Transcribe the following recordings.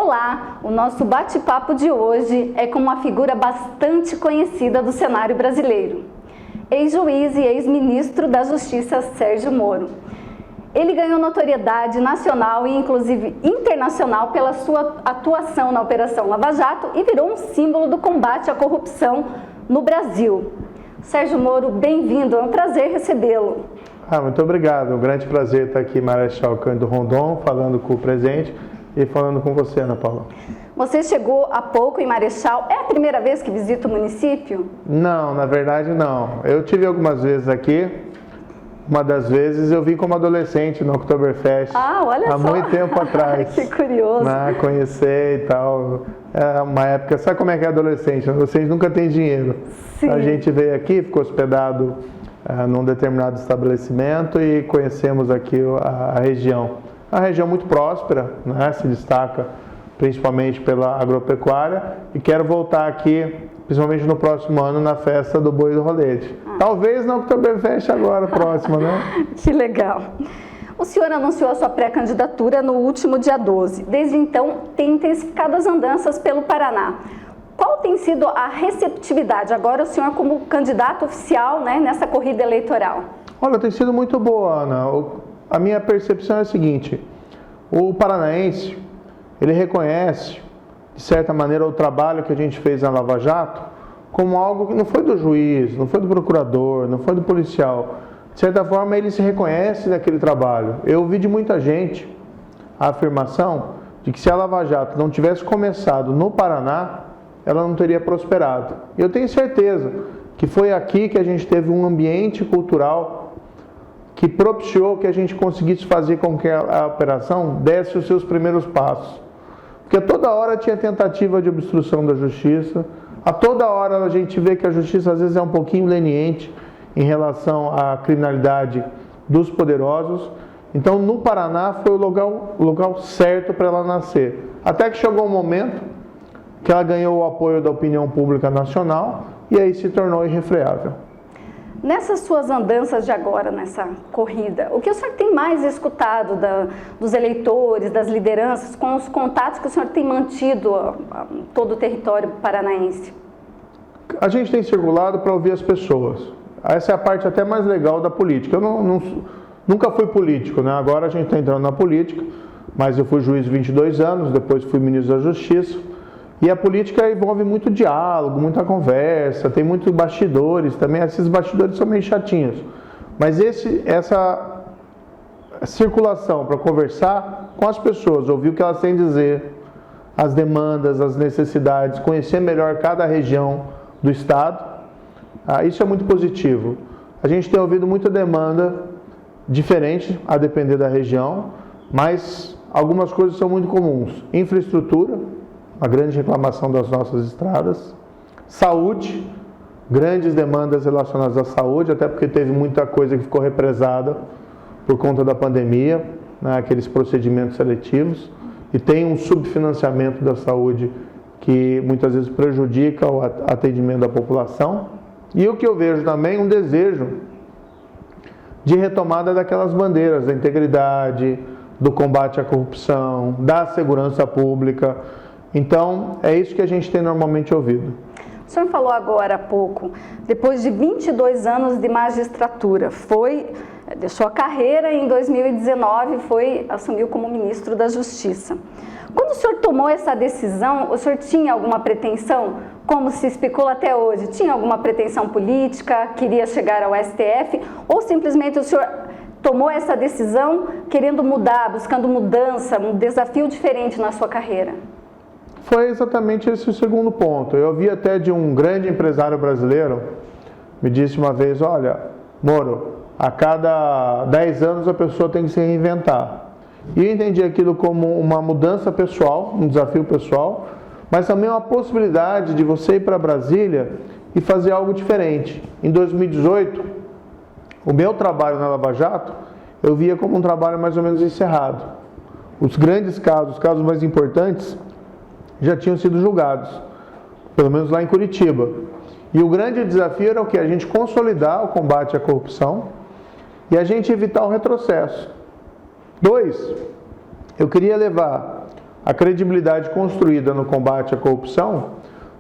Olá! O nosso bate-papo de hoje é com uma figura bastante conhecida do cenário brasileiro. Ex-juiz e ex-ministro da Justiça, Sérgio Moro. Ele ganhou notoriedade nacional e inclusive internacional pela sua atuação na Operação Lava Jato e virou um símbolo do combate à corrupção no Brasil. Sérgio Moro, bem-vindo, é um prazer recebê-lo. Muito obrigado, um grande prazer estar aqui em Marechal Cândido Rondon, falando com o presidente e falando com você, Ana Paula. Você chegou há pouco em Marechal, é a primeira vez que visita o município? Não, na verdade não. Eu tive algumas vezes aqui, uma das vezes eu vim como adolescente no Oktoberfest. Olha há só. Muito tempo atrás. Que curioso. Conhecer e tal. É uma época, sabe como é que é adolescente? Adolescente nunca tem dinheiro. Sim. A gente veio aqui, ficou hospedado num determinado estabelecimento e conhecemos aqui a região. A região muito próspera, né? Se destaca principalmente pela agropecuária, e quero voltar aqui, principalmente no próximo ano, na festa do Boi do Rolete. Talvez na Oktoberfest agora, próxima, né? Que legal. O senhor anunciou a sua pré-candidatura no último dia 12. Desde então, tem intensificado as andanças pelo Paraná. Qual tem sido a receptividade agora, o senhor como candidato oficial, né, nessa corrida eleitoral? Olha, tem sido muito boa, Ana. A minha percepção é a seguinte: o paranaense, ele reconhece, de certa maneira, o trabalho que a gente fez na Lava Jato como algo que não foi do juiz, não foi do procurador, não foi do policial. De certa forma, ele se reconhece naquele trabalho. Eu ouvi de muita gente a afirmação de que se a Lava Jato não tivesse começado no Paraná, ela não teria prosperado. E eu tenho certeza que foi aqui que a gente teve um ambiente cultural que propiciou que a gente conseguisse fazer com que a operação desse os seus primeiros passos. Porque toda hora tinha tentativa de obstrução da justiça, a toda hora a gente vê que a justiça às vezes é um pouquinho leniente em relação à criminalidade dos poderosos. Então, no Paraná foi o lugar certo para ela nascer. Até que chegou um momento que ela ganhou o apoio da opinião pública nacional e aí se tornou irrefreável. Nessas suas andanças de agora, nessa corrida, o que o senhor tem mais escutado dos eleitores, das lideranças, com os contatos que o senhor tem mantido a todo o território paranaense? A gente tem circulado para ouvir as pessoas. Essa é a parte até mais legal da política. Eu nunca fui político, né? Agora a gente está entrando na política, mas eu fui juiz 22 anos, depois fui ministro da Justiça. E a política envolve muito diálogo, muita conversa, tem muitos bastidores também. Esses bastidores são meio chatinhos. Mas essa circulação para conversar com as pessoas, ouvir o que elas têm a dizer, as demandas, as necessidades, conhecer melhor cada região do Estado, isso é muito positivo. A gente tem ouvido muita demanda diferente, a depender da região, mas algumas coisas são muito comuns. Infraestrutura, uma grande reclamação das nossas estradas. Saúde, grandes demandas relacionadas à saúde, até porque teve muita coisa que ficou represada por conta da pandemia, né, aqueles procedimentos seletivos, e tem um subfinanciamento da saúde que muitas vezes prejudica o atendimento da população. E o que eu vejo também, um desejo de retomada daquelas bandeiras da integridade, do combate à corrupção, da segurança pública. Então, é isso que a gente tem normalmente ouvido. O senhor falou agora há pouco, depois de 22 anos de magistratura, deixou a carreira e em 2019 assumiu como ministro da Justiça. Quando o senhor tomou essa decisão, o senhor tinha alguma pretensão, como se especula até hoje, tinha alguma pretensão política, queria chegar ao STF, ou simplesmente o senhor tomou essa decisão querendo mudar, buscando mudança, um desafio diferente na sua carreira? Foi exatamente esse o segundo ponto. Eu ouvi até de um grande empresário brasileiro, me disse uma vez: olha, Moro, a cada 10 anos a pessoa tem que se reinventar. E eu entendi aquilo como uma mudança pessoal, um desafio pessoal, mas também uma possibilidade de você ir para Brasília e fazer algo diferente. Em 2018, o meu trabalho na Lava Jato, eu via como um trabalho mais ou menos encerrado. Os grandes casos, os casos mais importantes, já tinham sido julgados, pelo menos lá em Curitiba. E o grande desafio era o quê? A gente consolidar o combate à corrupção e a gente evitar o retrocesso. 2, eu queria levar a credibilidade construída no combate à corrupção,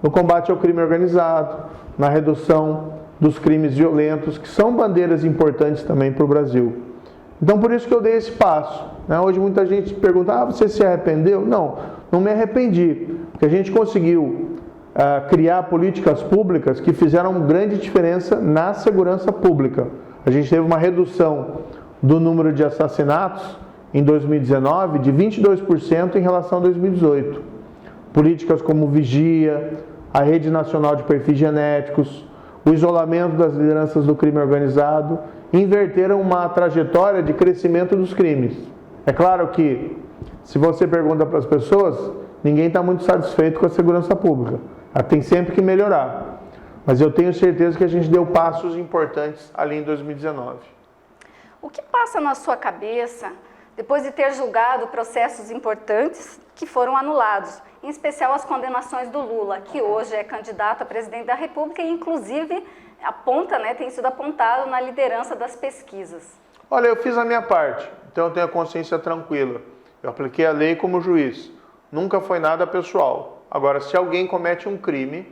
no combate ao crime organizado, na redução dos crimes violentos, que são bandeiras importantes também para o Brasil. Então, por isso que eu dei esse passo. Hoje muita gente pergunta, você se arrependeu? Não, não me arrependi, porque a gente conseguiu criar políticas públicas que fizeram grande diferença na segurança pública. A gente teve uma redução do número de assassinatos em 2019 de 22% em relação a 2018. Políticas como vigia, a Rede Nacional de Perfis Genéticos, o isolamento das lideranças do crime organizado, inverteram uma trajetória de crescimento dos crimes. É claro que, se você pergunta para as pessoas, ninguém está muito satisfeito com a segurança pública. Ela tem sempre que melhorar. Mas eu tenho certeza que a gente deu passos importantes ali em 2019. O que passa na sua cabeça depois de ter julgado processos importantes que foram anulados, em especial as condenações do Lula, que hoje é candidato a presidente da República e inclusive tem sido apontado na liderança das pesquisas? Olha, eu fiz a minha parte, então eu tenho a consciência tranquila. Eu apliquei a lei como juiz. Nunca foi nada pessoal. Agora, se alguém comete um crime,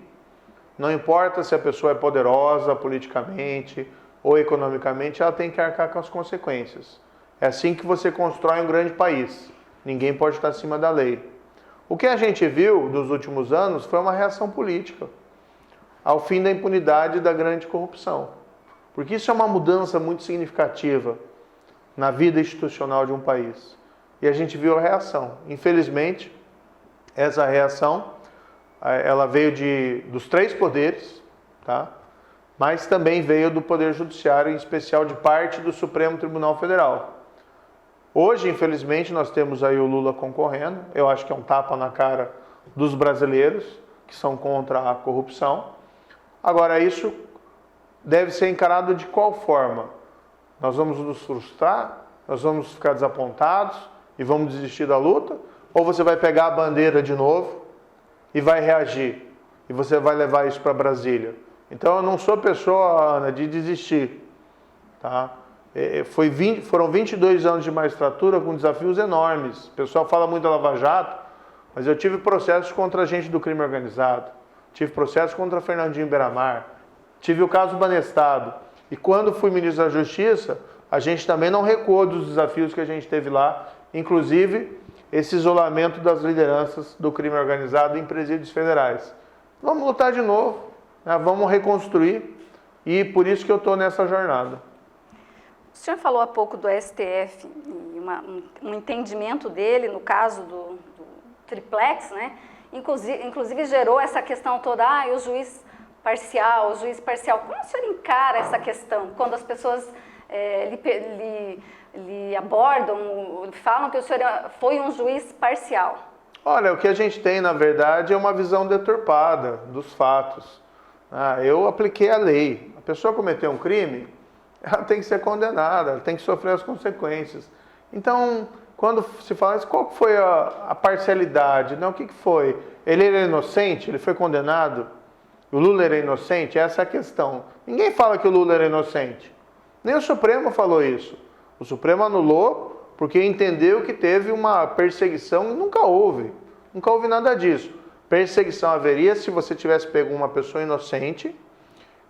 não importa se a pessoa é poderosa politicamente ou economicamente, ela tem que arcar com as consequências. É assim que você constrói um grande país. Ninguém pode estar acima da lei. O que a gente viu nos últimos anos foi uma reação política ao fim da impunidade e da grande corrupção. Porque isso é uma mudança muito significativa na vida institucional de um país. E a gente viu a reação. Infelizmente, essa reação ela veio dos três poderes, tá? Mas também veio do Poder Judiciário, em especial de parte do Supremo Tribunal Federal. Hoje, infelizmente, nós temos aí o Lula concorrendo. Eu acho que é um tapa na cara dos brasileiros que são contra a corrupção. Agora, isso deve ser encarado de qual forma? Nós vamos nos frustrar? Nós vamos ficar desapontados e vamos desistir da luta? Ou você vai pegar a bandeira de novo e vai reagir? E você vai levar isso para Brasília? Então, eu não sou pessoa, Ana, de desistir. Tá? Foram 22 anos de magistratura com desafios enormes. O pessoal fala muito da Lava Jato, mas eu tive processos contra a gente do crime organizado. Tive processos contra Fernandinho Beiramar. Tive o caso Banestado. E quando fui ministro da Justiça, a gente também não recuou dos desafios que a gente teve lá, inclusive esse isolamento das lideranças do crime organizado em presídios federais. Vamos lutar de novo, né? Vamos reconstruir, e por isso que eu estou nessa jornada. O senhor falou há pouco do STF, e um entendimento dele no caso do triplex, né? Inclusive gerou essa questão toda, o juiz parcial. Como o senhor encara essa questão, quando as pessoas lhe abordam, falam que o senhor foi um juiz parcial? Olha, o que a gente tem, na verdade, é uma visão deturpada dos fatos. Eu apliquei a lei. A pessoa cometeu um crime, ela tem que ser condenada, ela tem que sofrer as consequências. Então, quando se fala isso, qual foi a parcialidade? Não, o que foi? Ele era inocente? Ele foi condenado? O Lula era inocente? Essa é a questão. Ninguém fala que o Lula era inocente. Nem o Supremo falou isso. O Supremo anulou porque entendeu que teve uma perseguição e nunca houve. Nunca houve nada disso. Perseguição haveria se você tivesse pego uma pessoa inocente,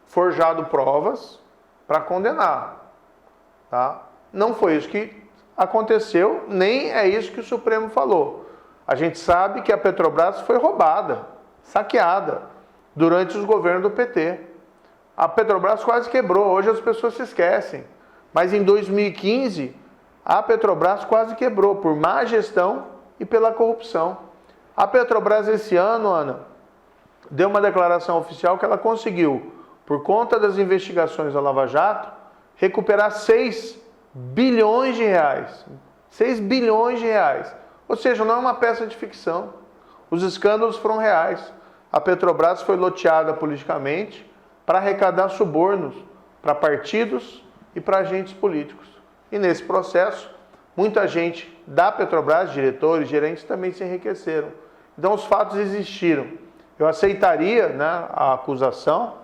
forjado provas para condenar. Tá? Não foi isso que aconteceu, nem é isso que o Supremo falou. A gente sabe que a Petrobras foi roubada, saqueada, durante os governos do PT. A Petrobras quase quebrou, hoje as pessoas se esquecem. Mas em 2015, a Petrobras quase quebrou por má gestão e pela corrupção. A Petrobras esse ano, Ana, deu uma declaração oficial que ela conseguiu, por conta das investigações da Lava Jato, recuperar 6 bilhões de reais. 6 bilhões de reais. Ou seja, não é uma peça de ficção. Os escândalos foram reais. A Petrobras foi loteada politicamente para arrecadar subornos para partidos e para agentes políticos. E nesse processo, muita gente da Petrobras, diretores, gerentes, também se enriqueceram. Então os fatos existiram. Eu aceitaria, né, a acusação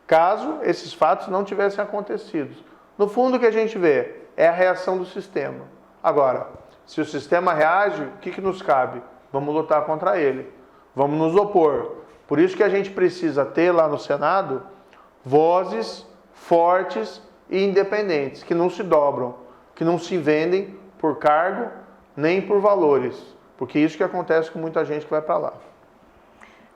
caso esses fatos não tivessem acontecido. No fundo, o que a gente vê é a reação do sistema. Agora, se o sistema reage, o que nos cabe? vamos lutar contra ele, vamos nos opor. Por isso que a gente precisa ter lá no Senado vozes fortes e independentes, que não se dobram, que não se vendem por cargo nem por valores, porque isso que acontece com muita gente que vai para lá.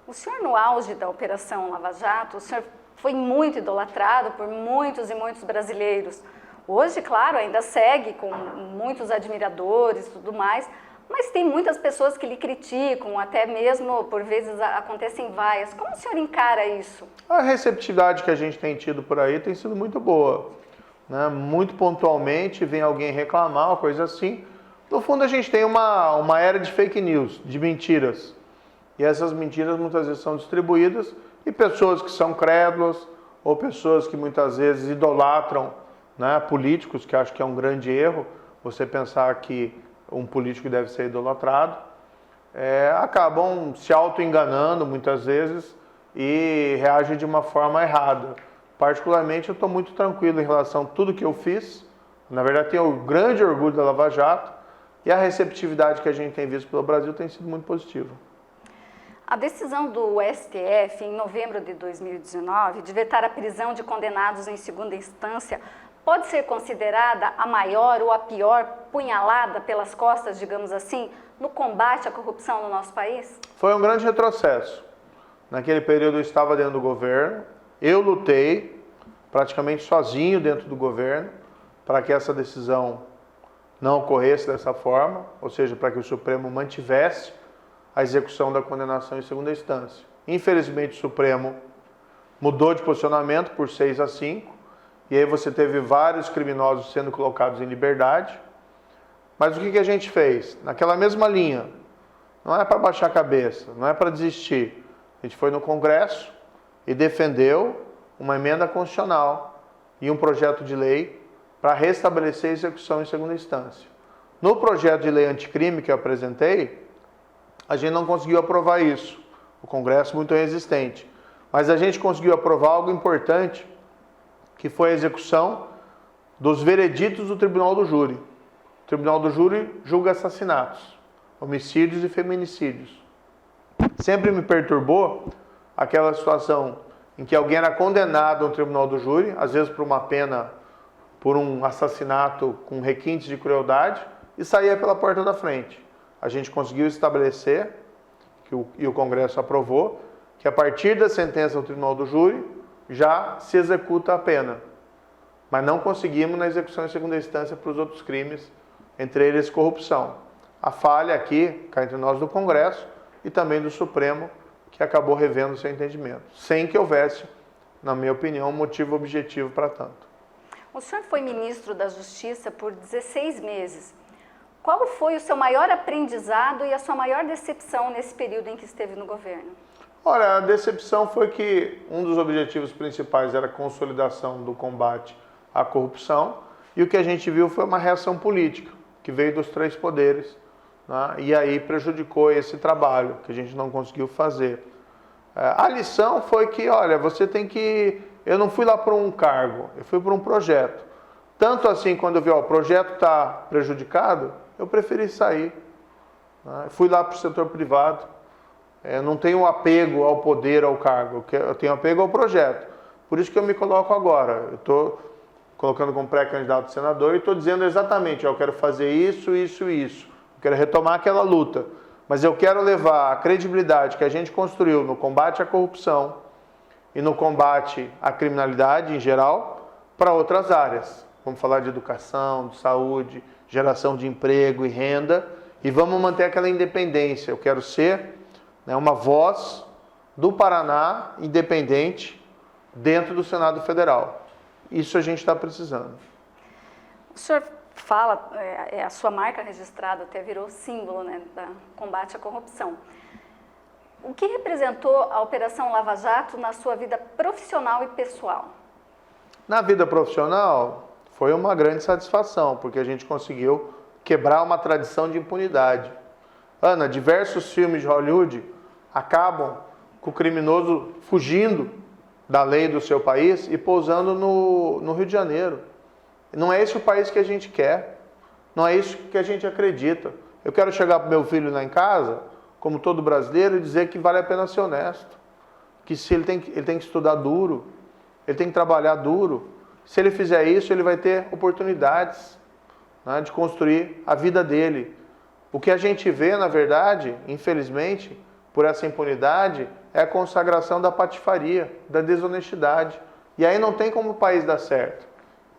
O senhor, no auge da Operação Lava Jato, o senhor foi muito idolatrado por muitos e muitos brasileiros. Hoje, claro, ainda segue com muitos admiradores e tudo mais, mas tem muitas pessoas que lhe criticam, até mesmo, por vezes, acontecem vaias. Como o senhor encara isso? A receptividade que a gente tem tido por aí tem sido muito boa, né? Muito pontualmente vem alguém reclamar, uma coisa assim. No fundo, a gente tem uma era de fake news, de mentiras. E essas mentiras muitas vezes são distribuídas e pessoas que são crédulas ou pessoas que muitas vezes idolatram, né, políticos, que acho que é um grande erro, você pensar que um político deve ser idolatrado, acabam se auto-enganando muitas vezes e reagem de uma forma errada. Particularmente, eu estou muito tranquilo em relação a tudo que eu fiz. Na verdade, tenho um grande orgulho da Lava Jato e a receptividade que a gente tem visto pelo Brasil tem sido muito positiva. A decisão do STF, em novembro de 2019, de vetar a prisão de condenados em segunda instância, pode ser considerada a maior ou a pior punhalada pelas costas, digamos assim, no combate à corrupção no nosso país? Foi um grande retrocesso. Naquele período eu estava dentro do governo, eu lutei praticamente sozinho dentro do governo para que essa decisão não ocorresse dessa forma, ou seja, para que o Supremo mantivesse a execução da condenação em segunda instância. Infelizmente, o Supremo mudou de posicionamento por 6-5, e aí você teve vários criminosos sendo colocados em liberdade. Mas o que a gente fez? Naquela mesma linha, não é para baixar a cabeça, não é para desistir. A gente foi no Congresso e defendeu uma emenda constitucional e um projeto de lei para restabelecer a execução em segunda instância. No projeto de lei anticrime que eu apresentei, a gente não conseguiu aprovar isso. O Congresso muito resistente. Mas a gente conseguiu aprovar algo importante, que foi a execução dos vereditos do Tribunal do Júri. O Tribunal do Júri julga assassinatos, homicídios e feminicídios. Sempre me perturbou aquela situação em que alguém era condenado no Tribunal do Júri, às vezes por uma pena, por um assassinato com requintes de crueldade, e saía pela porta da frente. A gente conseguiu estabelecer, e o Congresso aprovou, que a partir da sentença do Tribunal do Júri, já se executa a pena. Mas não conseguimos na execução em segunda instância para os outros crimes, entre eles corrupção. A falha aqui, cá entre nós do Congresso, e também do Supremo, que acabou revendo o seu entendimento, sem que houvesse, na minha opinião, um motivo objetivo para tanto. O senhor foi ministro da Justiça por 16 meses. Qual foi o seu maior aprendizado e a sua maior decepção nesse período em que esteve no governo? Olha, a decepção foi que um dos objetivos principais era a consolidação do combate à corrupção, e o que a gente viu foi uma reação política, que veio dos três poderes, né? E aí prejudicou esse trabalho, que a gente não conseguiu fazer. A lição foi que, olha, você tem que... Eu não fui lá por um cargo, eu fui por um projeto. Tanto assim, quando eu vi, o projeto está prejudicado, eu preferi sair. Né? Fui lá para o setor privado. Não tenho apego ao poder, ao cargo. Eu tenho apego ao projeto. Por isso que eu me coloco agora. Eu estou colocando como pré-candidato a senador e estou dizendo exatamente, eu quero fazer isso, isso e isso. Eu quero retomar aquela luta. Mas eu quero levar a credibilidade que a gente construiu no combate à corrupção e no combate à criminalidade em geral para outras áreas. Vamos falar de educação, de saúde, geração de emprego e renda, e vamos manter aquela independência. Eu quero ser, né, uma voz do Paraná independente dentro do Senado Federal. Isso a gente está precisando. O senhor fala, a sua marca registrada até virou símbolo, né, da combate à corrupção. O que representou a Operação Lava Jato na sua vida profissional e pessoal? Na vida profissional, foi uma grande satisfação, porque a gente conseguiu quebrar uma tradição de impunidade. Ana, diversos filmes de Hollywood acabam com o criminoso fugindo da lei do seu país e pousando no Rio de Janeiro. Não é esse o país que a gente quer, não é isso que a gente acredita. Eu quero chegar para o meu filho lá em casa, como todo brasileiro, e dizer que vale a pena ser honesto. Que se ele tem que estudar duro, ele tem que trabalhar duro. Se ele fizer isso, ele vai ter oportunidades, né, de construir a vida dele. O que a gente vê, na verdade, infelizmente, por essa impunidade, é a consagração da patifaria, da desonestidade. E aí não tem como o país dar certo.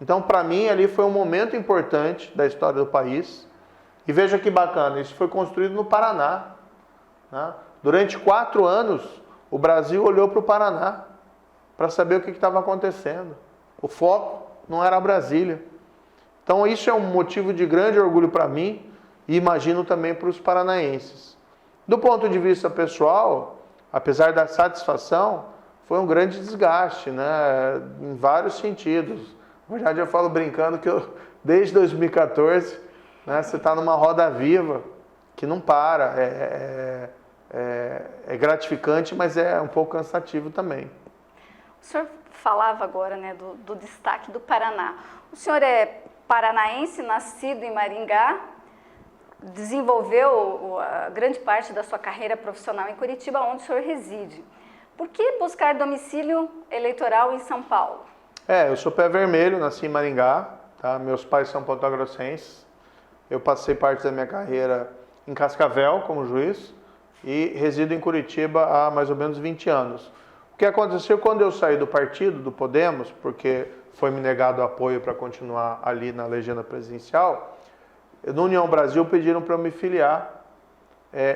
Então, para mim, ali foi um momento importante da história do país. E veja que bacana, isso foi construído no Paraná, né? Durante 4 anos, o Brasil olhou para o Paraná para saber o que estava acontecendo. O foco não era Brasília. Então, isso é um motivo de grande orgulho para mim e imagino também para os paranaenses. Do ponto de vista pessoal, apesar da satisfação, foi um grande desgaste, né? Em vários sentidos. Na verdade, eu falo brincando que desde 2014, né, você está numa roda viva que não para. É gratificante, mas é um pouco cansativo também. O senhor falava agora, né, do destaque do Paraná. O senhor é paranaense, nascido em Maringá, desenvolveu a grande parte da sua carreira profissional em Curitiba, onde o senhor reside. Por que buscar domicílio eleitoral em São Paulo? Eu sou pé vermelho, nasci em Maringá, tá? Meus pais são ponta-grossenses. Eu passei parte da minha carreira em Cascavel como juiz e resido em Curitiba há mais ou menos 20 anos. O que aconteceu quando eu saí do partido, do Podemos, porque foi me negado apoio para continuar ali na legenda presidencial, no União Brasil pediram para eu me filiar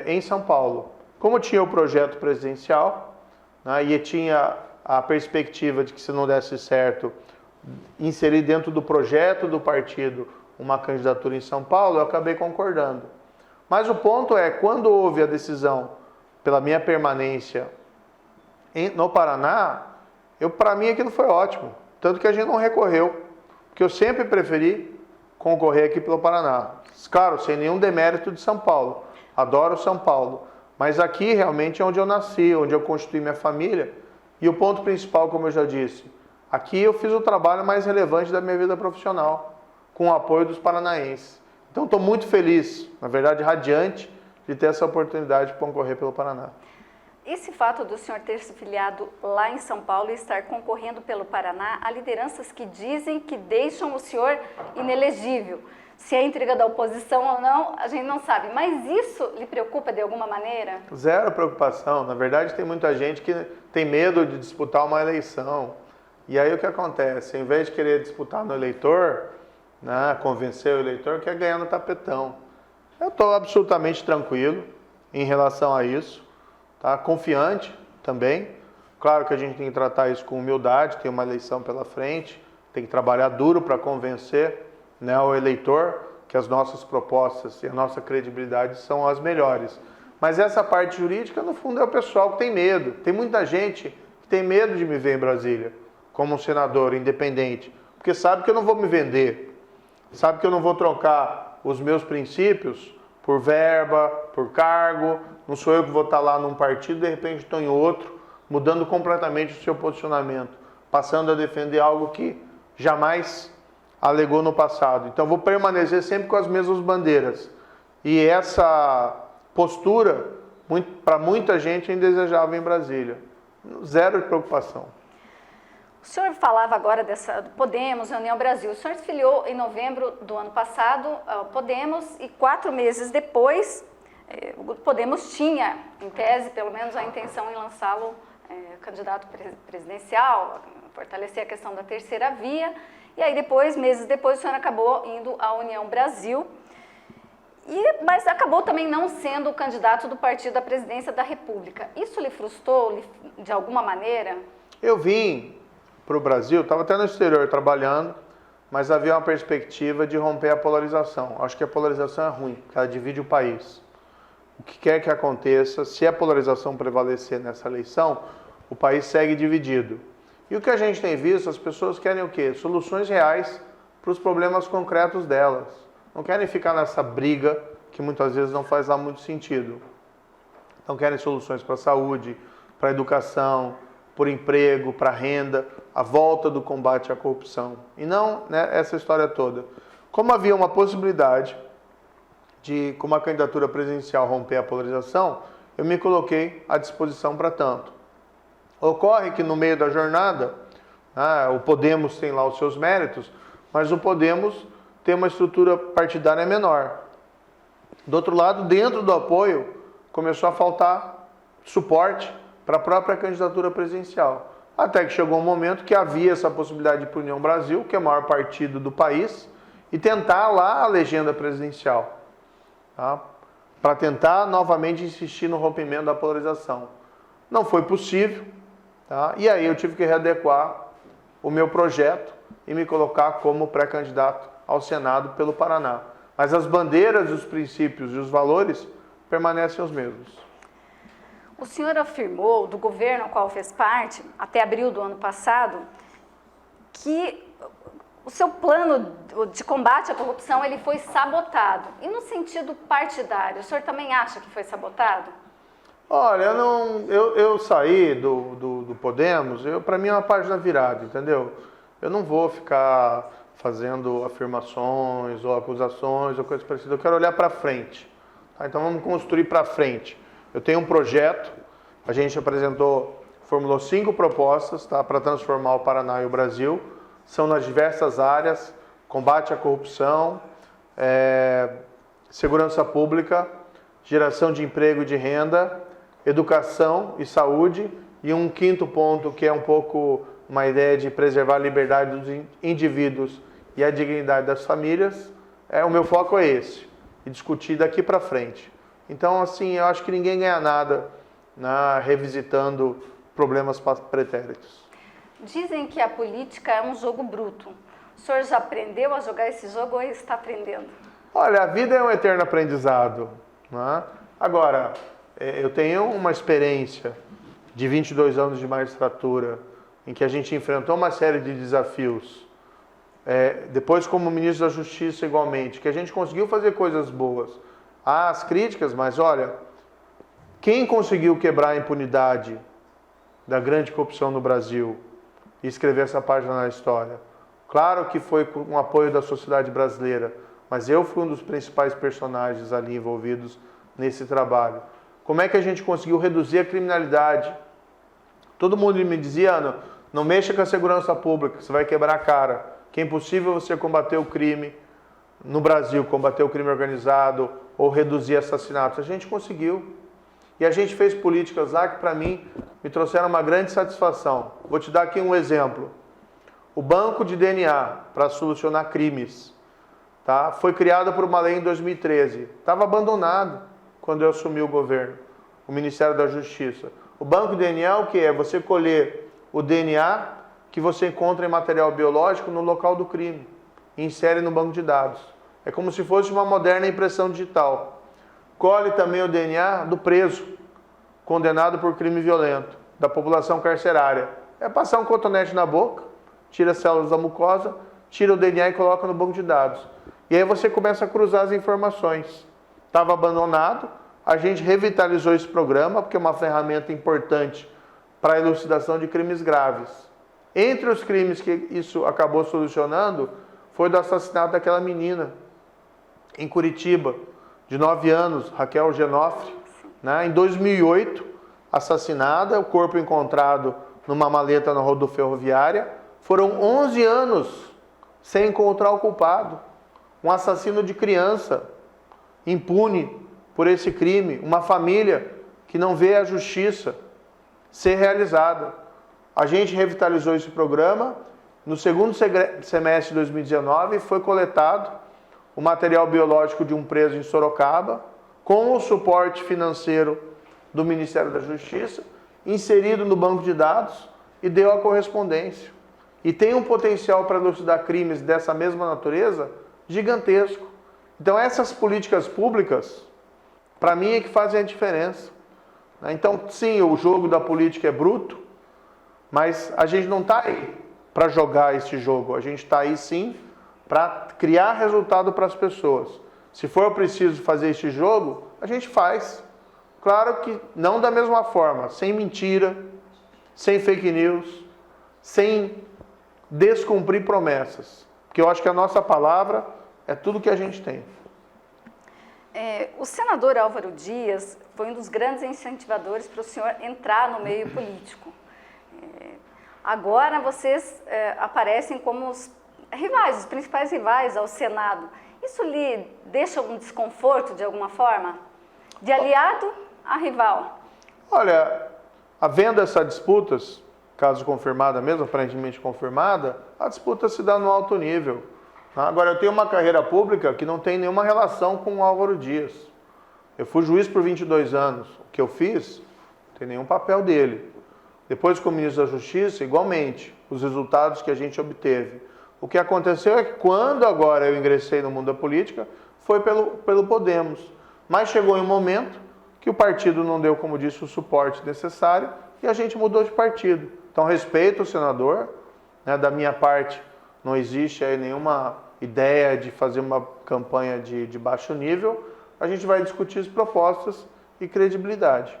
em São Paulo. Como tinha o projeto presidencial, né, e tinha a perspectiva de que, se não desse certo, inserir dentro do projeto do partido uma candidatura em São Paulo, eu acabei concordando. Mas o ponto é, quando houve a decisão pela minha permanência no Paraná, para mim aquilo foi ótimo. Tanto que a gente não recorreu, porque eu sempre preferi concorrer aqui pelo Paraná. Claro, sem nenhum demérito de São Paulo. Adoro São Paulo. Mas aqui realmente é onde eu nasci, onde eu constituí minha família. E o ponto principal, como eu já disse, aqui eu fiz o trabalho mais relevante da minha vida profissional, com o apoio dos paranaenses. Então estou muito feliz, na verdade radiante, de ter essa oportunidade de concorrer pelo Paraná. Esse fato do senhor ter se filiado lá em São Paulo e estar concorrendo pelo Paraná, há lideranças que dizem que deixam o senhor inelegível. Se é intriga da oposição ou não, a gente não sabe. Mas isso lhe preocupa de alguma maneira? Zero preocupação. Na verdade, tem muita gente que tem medo de disputar uma eleição. E aí o que acontece? Em vez de querer disputar no eleitor, né, convencer o eleitor, quer ganhar no tapetão. Eu estou absolutamente tranquilo em relação a isso. Tá? Confiante também. Claro que a gente tem que tratar isso com humildade, tem uma eleição pela frente, tem que trabalhar duro para convencer, né, o eleitor que as nossas propostas e a nossa credibilidade são as melhores. Mas essa parte jurídica, no fundo, é o pessoal que tem medo. Tem muita gente que tem medo de me ver em Brasília, como um senador independente, porque sabe que eu não vou me vender, sabe que eu não vou trocar os meus princípios por verba, por cargo. Não sou eu que vou estar lá num partido, de repente estou em outro, mudando completamente o seu posicionamento, passando a defender algo que jamais alegou no passado. Então vou permanecer sempre com as mesmas bandeiras. E essa postura, para muita gente, é indesejável em Brasília. Zero de preocupação. O senhor falava agora do Podemos, União Brasil. O senhor se filiou em novembro do ano passado ao Podemos e 4 meses depois, o Podemos tinha, em tese, pelo menos, a intenção em lançá-lo candidato presidencial, fortalecer a questão da terceira via. E aí depois, meses depois, o senhor acabou indo à União Brasil, mas acabou também não sendo o candidato do partido à presidência da República. Isso lhe frustrou de alguma maneira? Eu vim para o Brasil, estava até no exterior trabalhando, mas havia uma perspectiva de romper a polarização. Acho que a polarização é ruim, porque ela divide o país. O que quer que aconteça, se a polarização prevalecer nessa eleição, o país segue dividido. E o que a gente tem visto, as pessoas querem o quê? Soluções reais para os problemas concretos delas. Não querem ficar nessa briga que muitas vezes não faz lá muito sentido. Então querem soluções para a saúde, para a educação, por emprego, para a renda, a volta do combate à corrupção. E não, né, essa história toda. Como havia uma possibilidade de, com uma candidatura presidencial, romper a polarização, eu me coloquei à disposição para tanto. Ocorre que no meio da jornada, o Podemos tem lá os seus méritos, mas o Podemos tem uma estrutura partidária menor. Do outro lado, dentro do apoio, começou a faltar suporte para a própria candidatura presidencial. Até que chegou um momento que havia essa possibilidade de ir para a União Brasil, que é o maior partido do país, e tentar lá a legenda presidencial, tá? Para tentar novamente insistir no rompimento da polarização. Não foi possível, tá? E aí eu tive que readequar o meu projeto e me colocar como pré-candidato ao Senado pelo Paraná. Mas as bandeiras, os princípios e os valores permanecem os mesmos. O senhor afirmou, do governo ao qual fez parte, até abril do ano passado, que o seu plano de combate à corrupção ele foi sabotado. E no sentido partidário, o senhor também acha que foi sabotado? Olha, eu saí do Podemos, para mim é uma página virada, entendeu? Eu não vou ficar fazendo afirmações ou acusações ou coisas parecidas. Eu quero olhar para frente. Tá? Então vamos construir para frente. Eu tenho um projeto, a gente formulou 5 propostas, tá, para transformar o Paraná e o Brasil. São nas diversas áreas: combate à corrupção, segurança pública, geração de emprego e de renda, educação e saúde, e um 5º ponto que é um pouco uma ideia de preservar a liberdade dos indivíduos e a dignidade das famílias. O meu foco é esse, e discutir daqui para frente. Então, assim, eu acho que ninguém ganha nada revisitando problemas pretéritos. Dizem que a política é um jogo bruto. O senhor já aprendeu a jogar esse jogo ou está aprendendo? Olha, a vida é um eterno aprendizado, né? Agora, eu tenho uma experiência de 22 anos de magistratura, em que a gente enfrentou uma série de desafios. Depois, como ministro da Justiça, igualmente, que a gente conseguiu fazer coisas boas. Há as críticas, mas olha, quem conseguiu quebrar a impunidade da grande corrupção no Brasil e escrever essa página na história? Claro que foi com o apoio da sociedade brasileira, mas eu fui um dos principais personagens ali envolvidos nesse trabalho. Como é que a gente conseguiu reduzir a criminalidade? Todo mundo me dizia, não mexa com a segurança pública, você vai quebrar a cara. Que é impossível você combater o crime no Brasil, combater o crime organizado ou reduzir assassinatos. A gente conseguiu. E a gente fez políticas lá que, para mim, me trouxeram uma grande satisfação. Vou te dar aqui um exemplo. O banco de DNA para solucionar crimes, tá? Foi criado por uma lei em 2013. Estava abandonado quando eu assumi o governo, o Ministério da Justiça. O banco de DNA é o que é? Você colher o DNA que você encontra em material biológico no local do crime e insere no banco de dados. É como se fosse uma moderna impressão digital. Colhe também o DNA do preso, condenado por crime violento, da população carcerária. É passar um cotonete na boca, tira as células da mucosa, tira o DNA e coloca no banco de dados. E aí você começa a cruzar as informações. Estava abandonado, a gente revitalizou esse programa, porque é uma ferramenta importante para a elucidação de crimes graves. Entre os crimes que isso acabou solucionando, foi do assassinato daquela menina, em Curitiba, de 9 anos, Raquel Genofre, né? Em 2008, assassinada, o corpo encontrado numa maleta na rodoferroviária. Foram 11 anos sem encontrar o culpado. Um assassino de criança, impune por esse crime. Uma família que não vê a justiça ser realizada. A gente revitalizou esse programa. No segundo semestre de 2019, foi coletado o material biológico de um preso em Sorocaba, com o suporte financeiro do Ministério da Justiça, inserido no banco de dados e deu a correspondência. E tem um potencial para elucidar crimes dessa mesma natureza gigantesco. Então essas políticas públicas, para mim, é que fazem a diferença. Então, sim, o jogo da política é bruto, mas a gente não está aí para jogar esse jogo. A gente está aí, sim, para criar resultado para as pessoas. Se for preciso fazer esse jogo, a gente faz. Claro que não da mesma forma, sem mentira, sem fake news, sem descumprir promessas. Porque eu acho que a nossa palavra é tudo que a gente tem. O senador Álvaro Dias foi um dos grandes incentivadores para o senhor entrar no meio político. Agora vocês aparecem como os rivais, os principais rivais ao Senado. Isso lhe deixa um desconforto de alguma forma? De aliado a rival? Olha, havendo essas disputas, caso confirmada mesmo, aparentemente confirmada, a disputa se dá no alto nível. Agora, eu tenho uma carreira pública que não tem nenhuma relação com o Álvaro Dias. Eu fui juiz por 22 anos. O que eu fiz não tem nenhum papel dele. Depois, como ministro da Justiça, igualmente, os resultados que a gente obteve. O que aconteceu é que quando agora eu ingressei no mundo da política, foi pelo Podemos. Mas chegou em um momento que o partido não deu, como disse, o suporte necessário e a gente mudou de partido. Então, respeito o senador, né, da minha parte, não existe aí nenhuma ideia de fazer uma campanha de baixo nível. A gente vai discutir as propostas e credibilidade.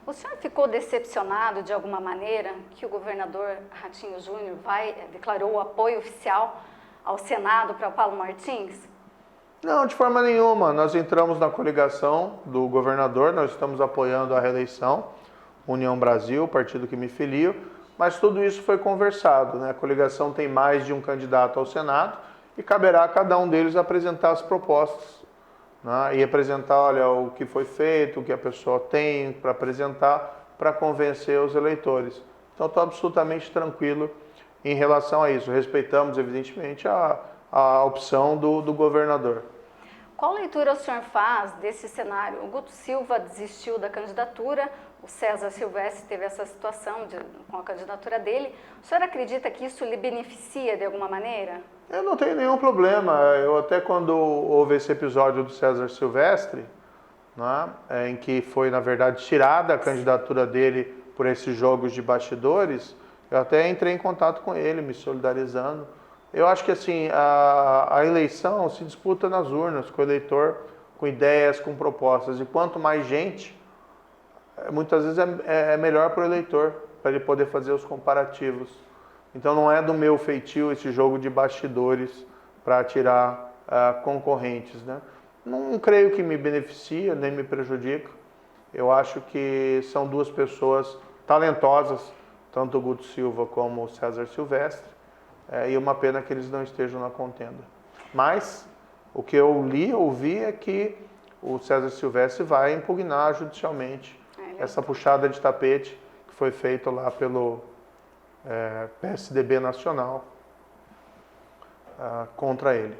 O senhor ficou decepcionado de alguma maneira que o governador Ratinho Júnior declarou o apoio oficial ao Senado para o Paulo Martins? Não, de forma nenhuma. Nós entramos na coligação do governador, nós estamos apoiando a reeleição, União Brasil, o partido que me filio, mas tudo isso foi conversado, né? A coligação tem mais de um candidato ao Senado e caberá a cada um deles apresentar as propostas, né? E apresentar, olha, o que foi feito, o que a pessoa tem para apresentar, para convencer os eleitores. Então, estou absolutamente tranquilo em relação a isso. Respeitamos, evidentemente, a opção do governador. Qual leitura o senhor faz desse cenário? O Guto Silva desistiu da candidatura, o César Silvestre teve essa situação com a candidatura dele. O senhor acredita que isso lhe beneficia de alguma maneira? Eu não tenho nenhum problema. Eu até quando houve esse episódio do César Silvestre, né, em que foi, na verdade, tirada a candidatura dele por esses jogos de bastidores, eu até entrei em contato com ele, me solidarizando. Eu acho que assim, a eleição se disputa nas urnas, com o eleitor, com ideias, com propostas. E quanto mais gente, muitas vezes é melhor para o eleitor, para ele poder fazer os comparativos. Então não é do meu feitio esse jogo de bastidores para tirar concorrentes, né? Não creio que me beneficia, nem me prejudica. Eu acho que são duas pessoas talentosas, tanto o Guto Silva como o César Silvestre. E uma pena que eles não estejam na contenda. Mas o que eu ouvi é que o César Silvestre vai impugnar judicialmente essa puxada de tapete que foi feita lá pelo PSDB Nacional contra ele.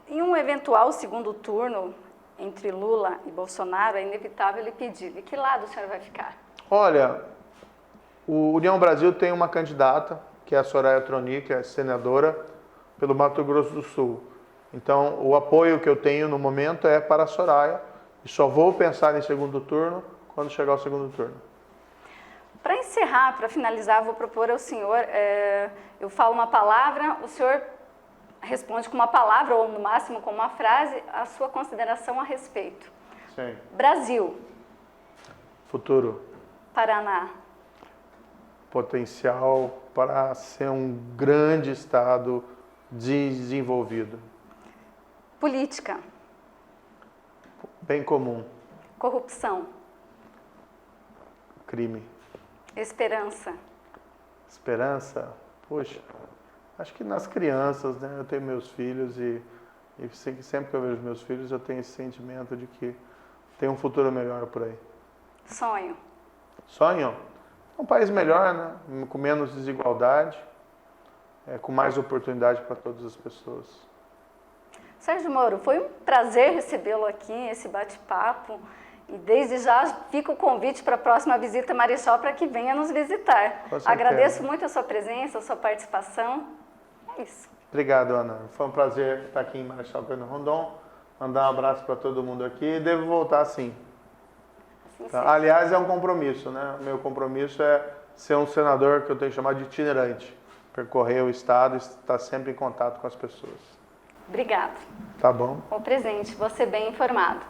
Em um eventual segundo turno entre Lula e Bolsonaro, é inevitável ele pedir. De que lado o senhor vai ficar? Olha, o União Brasil tem uma candidata, que é a Soraya Tronic, que é senadora pelo Mato Grosso do Sul. Então, o apoio que eu tenho no momento é para a Soraya, e só vou pensar em segundo turno quando chegar o segundo turno. Para encerrar, para finalizar, vou propor ao senhor, eu falo uma palavra, o senhor responde com uma palavra, ou no máximo com uma frase, a sua consideração a respeito. Sim. Brasil. Futuro. Paraná. Potencial para ser um grande estado desenvolvido. Política. Bem comum. Corrupção. Crime. Esperança. Esperança? Poxa, acho que nas crianças, né? Eu tenho meus filhos e sempre que eu vejo meus filhos eu tenho esse sentimento de que tem um futuro melhor por aí. Sonho. Sonho? Um país melhor, né? Com menos desigualdade, com mais oportunidade para todas as pessoas. Sérgio Moro, foi um prazer recebê-lo aqui, esse bate-papo. E desde já fica o convite para a próxima visita a Marechal para que venha nos visitar. Agradeço muito a sua presença, a sua participação. É isso. Obrigado, Ana. Foi um prazer estar aqui em Marechal Cândido Rondon. Mandar um abraço para todo mundo aqui. Devo voltar sim. Tá? Aliás, é um compromisso, né? O meu compromisso é ser um senador que eu tenho chamado de itinerante. Percorrer o estado e estar sempre em contato com as pessoas. Obrigada. Tá bom. O presente, você bem informado.